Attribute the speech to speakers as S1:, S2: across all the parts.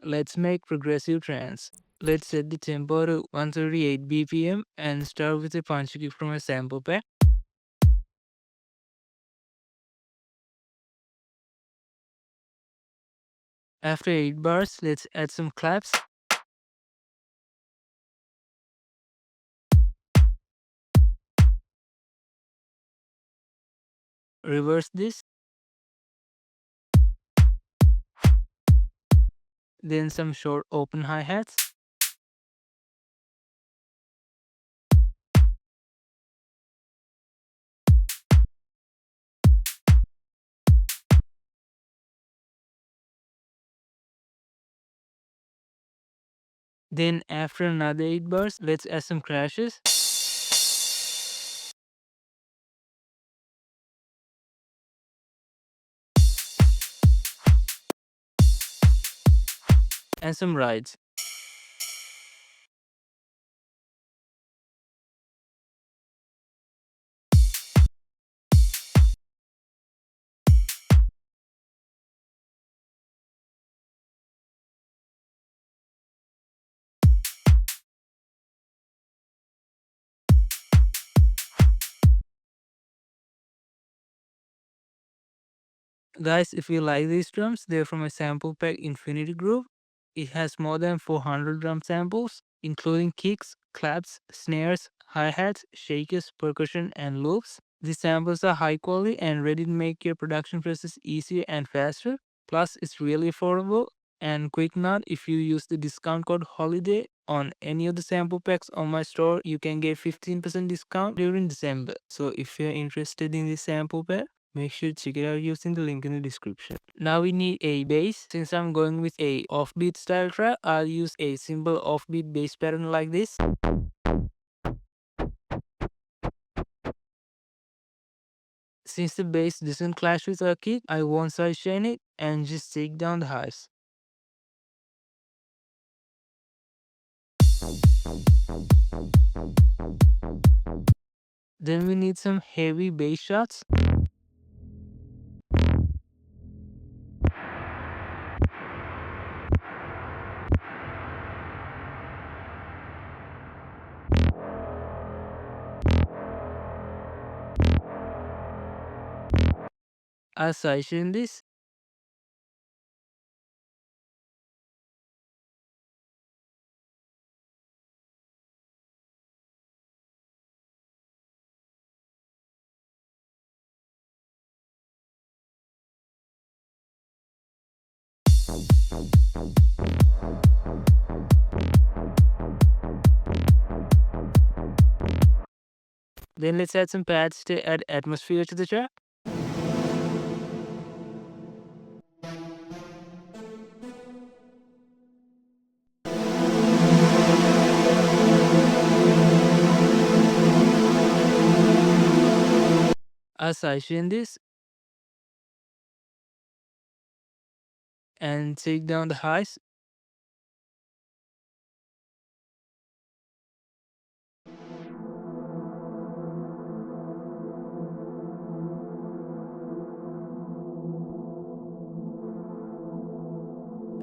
S1: Let's make progressive trance. Let's set the tempo to 138 BPM and start with a punch kick from a sample pack. After 8 bars, let's add some claps. Reverse this. Then some short open hi-hats. Then after another 8 bars, let's add some crashes. And some rides. Guys, if you like these drums, they're from a sample pack Infinity Groove. It has more than 400 drum samples, including kicks, claps, snares, hi-hats, shakers, percussion, and loops. These samples are high quality and ready to make your production process easier and faster. Plus, it's really affordable. And quick note, if you use the discount code HOLIDAY on any of the sample packs on my store, you can get 15% discount during December. So if you're interested in this sample pack, make sure to check it out using the link in the description. Now we need a bass. Since I'm going with a offbeat style track, I'll use a simple offbeat bass pattern like this. Since the bass doesn't clash with our kick, I won't sidechain it and just take down the highs. Then we need some heavy bass shots. I'll sidechain this. Then let's add some pads to add atmosphere to the track. I'll sidechain this and take down the highs.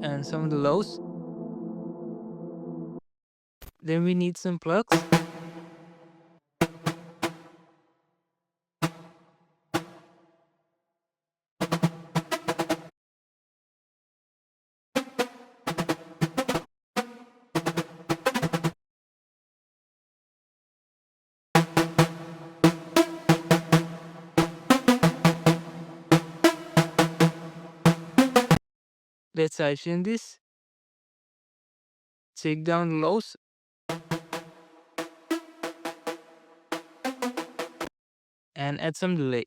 S1: And some of the lows. Then we need some plucks. Let's sidechain this. Take down the lows. And add some delay.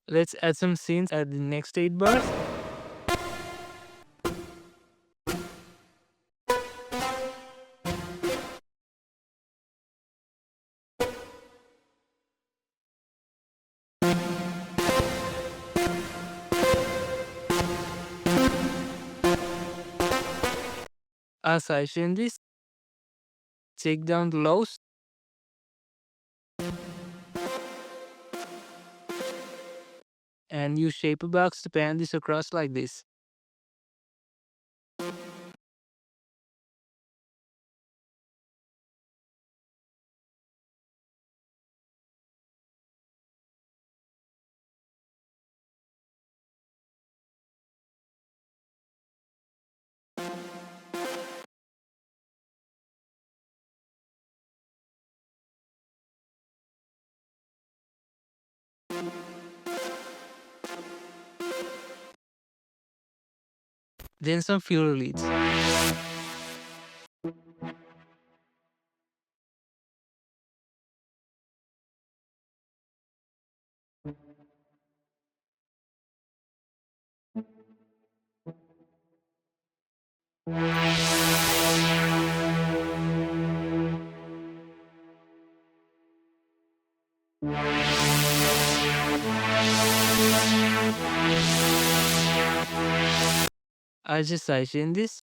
S1: Let's add some synths at the next 8 bars. I'll sidechain this. Take down the lows. and use shaper box to pan this across like this. Then some filler leads. I just sidechain this.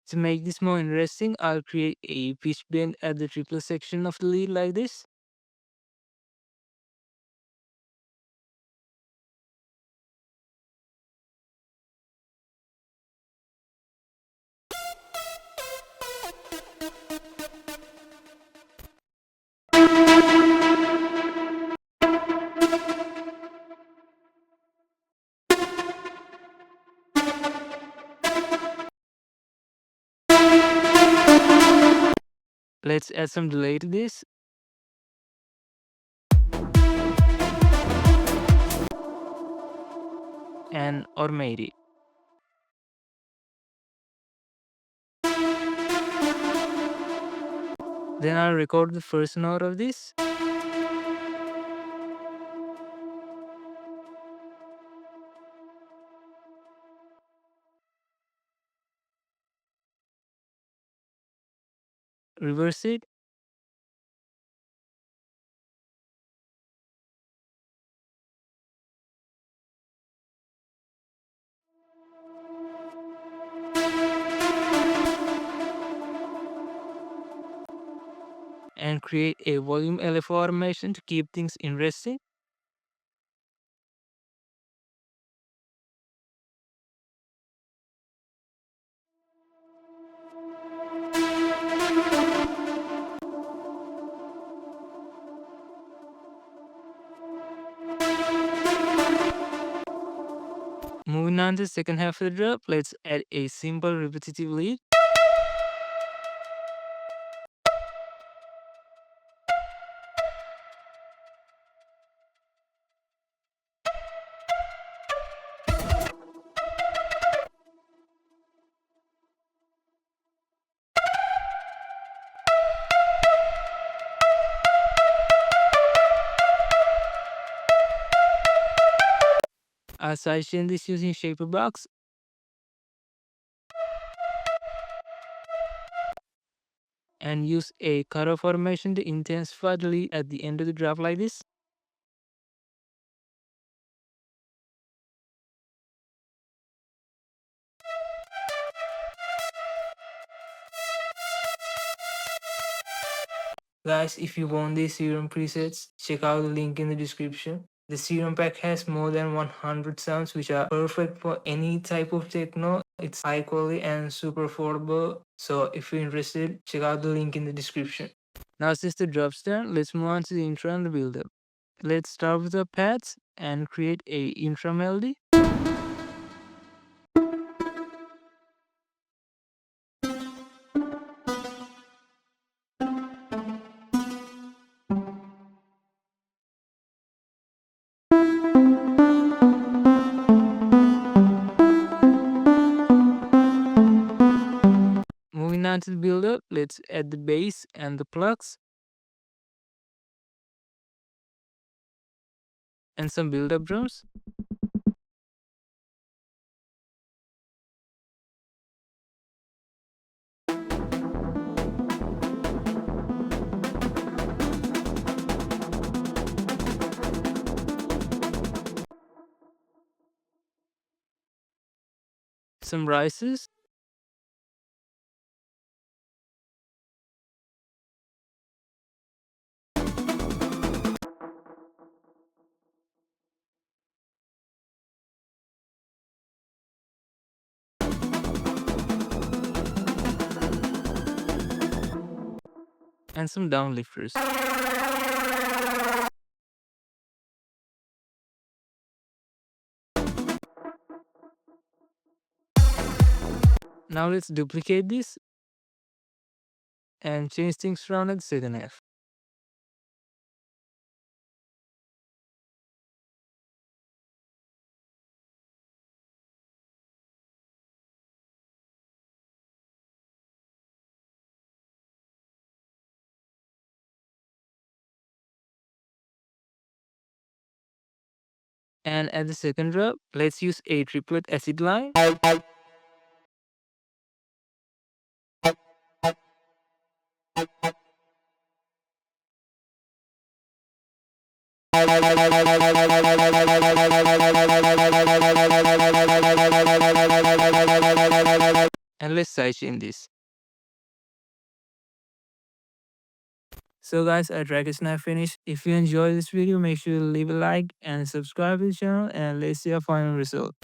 S1: To make this more interesting, I'll create a pitch bend at the triple section of the lead like this. Let's add some delay to this. And automate it. Then I'll record the first note of this. Reverse it. And create a volume LFO automation to keep things interesting. Moving on to the second half of the drop, let's add a simple repetitive lead. I'll sidechain this using shaper box. And use a cutoff automation to intensify the lead at the end of the drop like this. Guys, if you want these serum presets, check out the link in the description. The serum pack has more than 100 sounds which are perfect for any type of techno. It's high quality and super affordable. So if you're interested, check out the link in the description. Now since the drop's done, let's move on to the intro and the build-up. Let's start with the pads and create a intro melody. now to the build-up, let's add the bass and the plucks and some build-up drums. Some rises. And some downlifters. Now let's duplicate this and change things around at the second half. And at the second drop, let's use a triplet acid line. And let's sidechain this. So guys, our track is now finished. If you enjoyed this video, make sure to leave a like and subscribe to the channel, and let's see our final result.